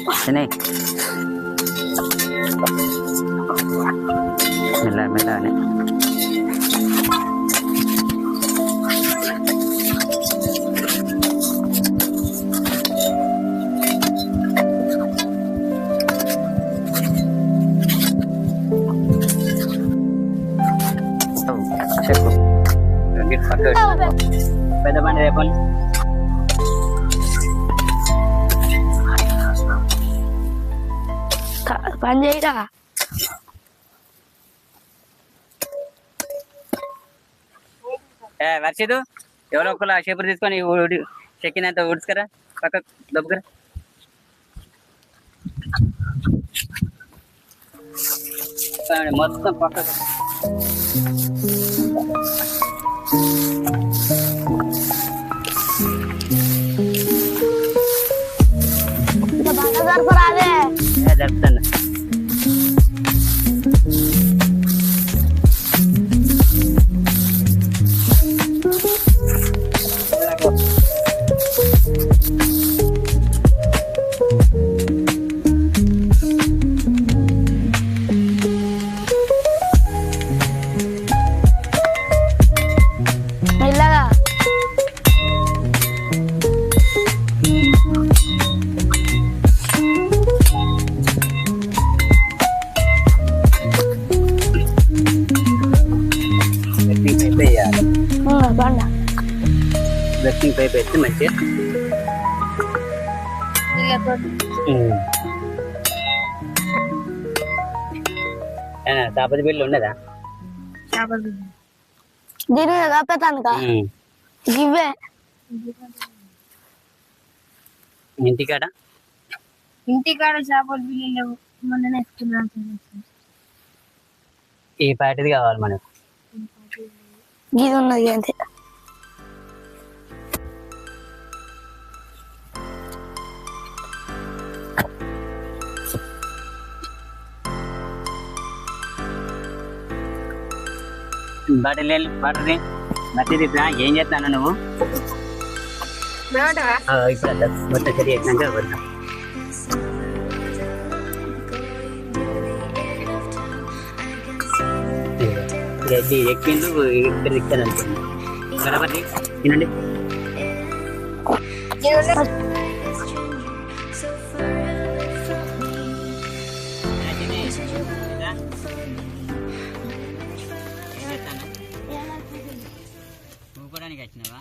Sini. Mela nih. Cekku. Lagi pakai. Pada mana ya, Pon? Panjai dah. వర్షిదు ఎవరో ఒకళ్ళు ఆ shaper తీసుకొని చెక్కినంత ఉడుచుకరా పక్క దబ్బుకరా మొత్తం పక్క జరుపుతాను బ్లెస్సింగ్ పైప్ వేస్తే మంచిగా చాపతి బిల్లు ఉన్నదా దీని కాపెతానుక ఇవే ఇంటికాడ చేపల బిల్లు లేవు మొన్న ఈ పాటిది కావాలి మనకు ఇది ఉన్నది అంతే బట్టది ఏం చేస్తాను నువ్వు ఇప్పుడు మొత్తం సరి అయినాక వద్దాం ఎక్కిండు ఇక్కడ ఇస్తాను అనుకోండి బరాబర్ తినండి ఊపడానికి వచ్చినావా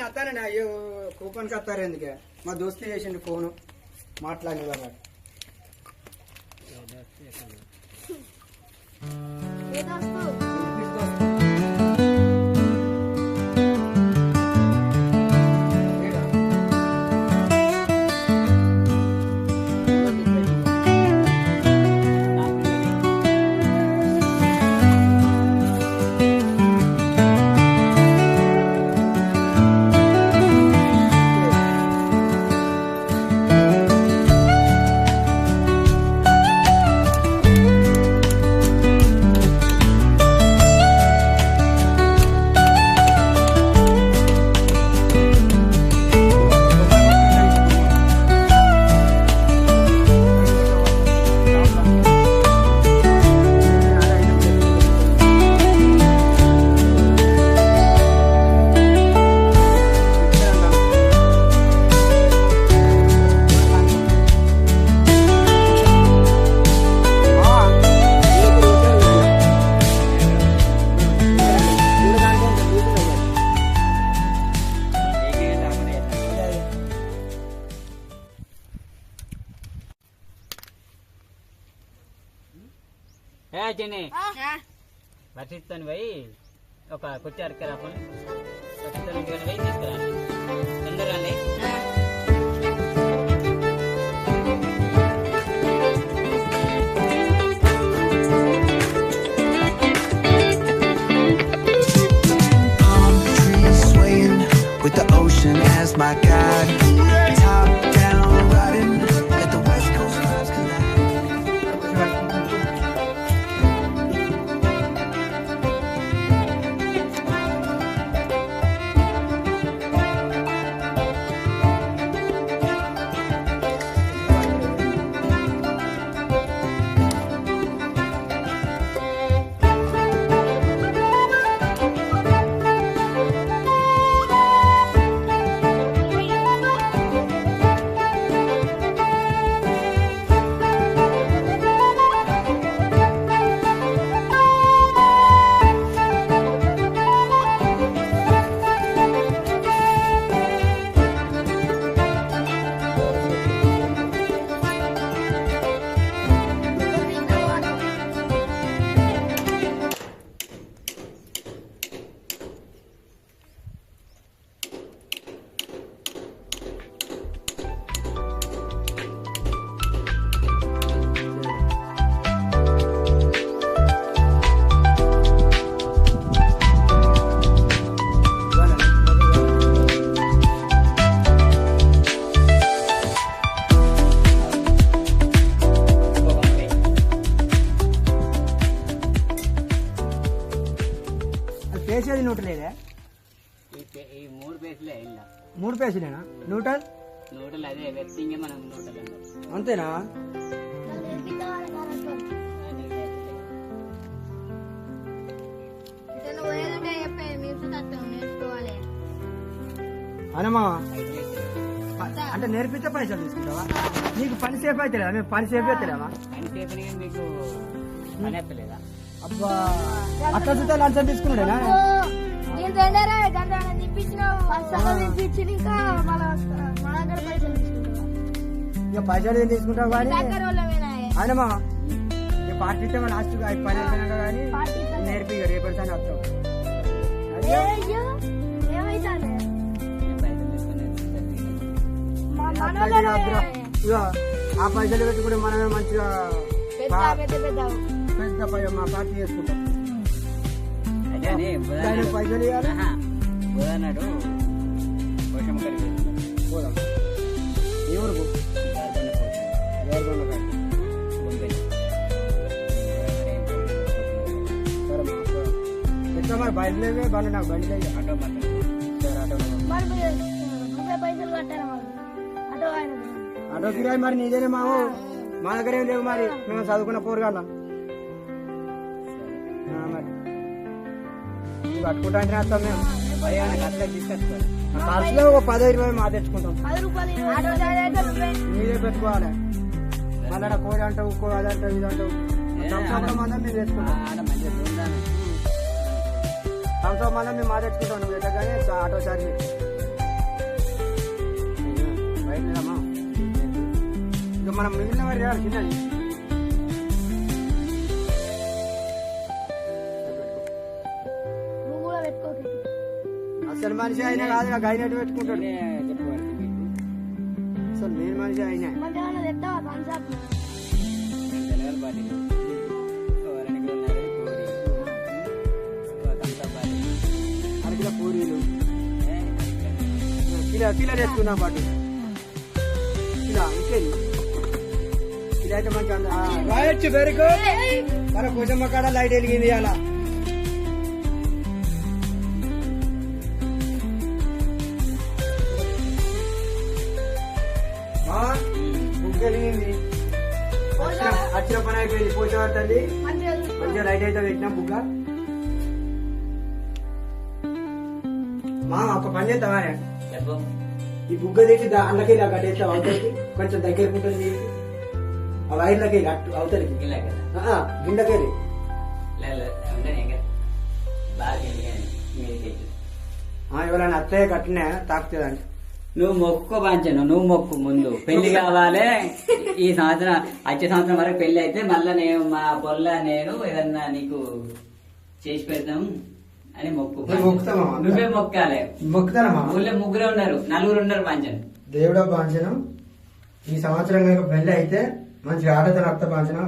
అత్తానే అయ్యో కూపన్కి వస్తారు ఎందుకే మా దోస్తు చేసిండు ఫోను మాట్లాడి వాళ్ళు చిన్ని బట్టిస్తాను పోయి ఒక కుర్చీ అరకరా పోయి తీసుకురా తొందరగా with the ocean as my guide. Top down, riding, let the west coast vibes collide. పేసేది నూట లేదా? ఈ 3 పేసులే ఇలా 3 పేసులేనా? నూటలు అదే వ్యక్తిగా మనం నూటలు అంతేనా? అనమా అంటే నేర్పితే పైసలు తీసుకుంటావా? నీకు పని సేపు అయితే లేదా? మేము పని సేపు అవుతలేవా? పని సేపు మీకు పని ఎత్తలేదా? అబ్బా అట్లా చూస్తే లంచం తీసుకున్నాడేనా? ఇక పైసలు ఏం తీసుకుంటావు కానీ ఆయనమా ఇక పార్టీ ఇస్తే లాస్ట్ పని అయిపోయినాక కానీ నేర్పి రేపటి సారి వస్తాం. ఇక ఆ పైసలు పెట్టుకుంటే మనమే మంచిగా పెద్ద మా పార్టీ చేసుకుంటాం. పైసలు ఇవ్వాలి. నాడు పోషమ్మ కడిగి పోదాం. ఎవరు ఎట్లా మరి బయలుదేరే బండి నాకు బండి లేదు. ఆటో కిరాయి మరి నీదేనే మావు, మా దగ్గర ఏం లేవు మరి, మేము చదువుకున్న పోరుగాళ్ళం. మరి కట్టుకుంటా అంటే వస్తాం మేము. ఖర్చులో ఒక 10-20 మా తెచ్చుకుంటాం. మీరే పెట్టుకోవాలి. మళ్ళీ కోడి అంటావు, అదంటావు, ఇదంటావు. సంవత్సరం మందం మేము తెచ్చుకుంటాం. సంవత్సరం మందం మేము మా తెచ్చుకుంటాం. నువ్వు ఎట్టగానే ఆటో చార్జ్ బయటమా ఇక మనం మిగిలిన వారి చేయాలి. చిన్నది అసలు మనిషి అయినా కాదు, గైనట్టు పెట్టుకుంటాడు. అసలు నేను మనిషి అయినా అరకిలో పూరీలు కిలో తెచ్చుకున్నాం పాటు ఇంకేది కిలో అయితే మంచిగా రాయొచ్చు. Very good. మన పూజమ్మ కాడ లైట్ వెలిగింది అలా. వచ్చిన పని అయిపోయింది. పోసేవారు తల్లి మంచిగా లైట్ అయితే పెట్టినా బుగ్గ. మా ఒక పని చేద్దామా? ఈ బుగ్గ తెచ్చి అల్లకి ఇలా కట్టేస్తాం. అవతలికి కొంచెం దగ్గరకు ఉంటుంది. ఆ వైర్లకి అట్టు అవతలికి గిండకెళ్ళి ఎవరైనా అత్తయ్య కట్టినా తాకుతుందండి. నువ్వు మొక్కు పంచను, నువ్వు మొక్కు ముందు పెళ్లి కావాలి ఈ సంవత్సరం, వచ్చే సంవత్సరం వరకు పెళ్లి అయితే మళ్ళా నేను మా పొల్ల నేను ఏదన్నా నీకు చేసి పెడతాం అని మొక్కు. నేను మొక్కుతామా? నువ్వే మొక్కాలి. మొక్కుతానమ్మా. ఊళ్ళో ముగ్గురు ఉన్నారు, నలుగురు ఉన్నారు పంచను. దేవుడా పాంచనం ఈ సంవత్సరం కనుక పెళ్లి అయితే మంచిగా ఆడతో రక్త పాంచనం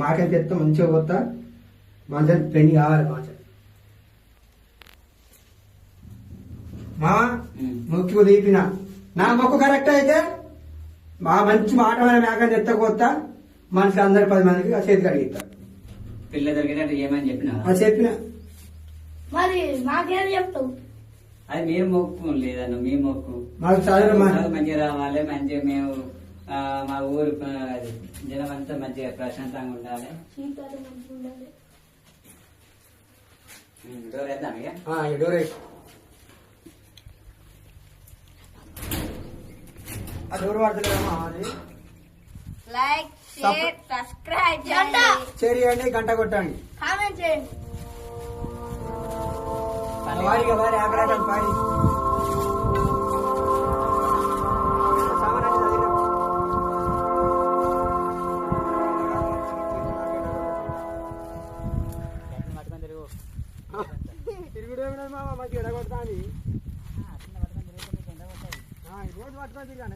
మాకైతే ఎత్తా మంచిగా పోతా మంచిగా పెళ్లి కావాలి పాంచనం. మా మొక్కు తీపిన నా మొక్కు కరెక్ట్ అయితే మా మంచి మాట మేకని ఎత్తకొత్తా మనిషి అందరు 10 మందికి ఆ చేతికి అడిగిస్తారు. పిల్ల దొరికినట్టు ఏమని చెప్పినా అది చెప్పిన మరి మాకేం చెప్తావు? అది మీరు మొక్కు లేదన్న, మీ మొక్కు మాకు చదువు మంచిగా రావాలి, మంచిగా మేము మా ఊరు జనం అంతా మంచిగా ప్రశాంతంగా ఉండాలి. డోర్ వేద్దాం ఇక. డోరే ఆ డోర్ పడతలేదమ్మా. అది లైక్ షేర్ సబ్స్క్రైబ్ చేయండి, గంట కొట్టండి. కామెంట్ చేయండి. వారికి వారి ఆగ్రహం పాడి తిరుగుడు ఏమిటో మామ మంచిగా ఎడగొడతా అని రోజు పట్టుకొని తిరిగాను.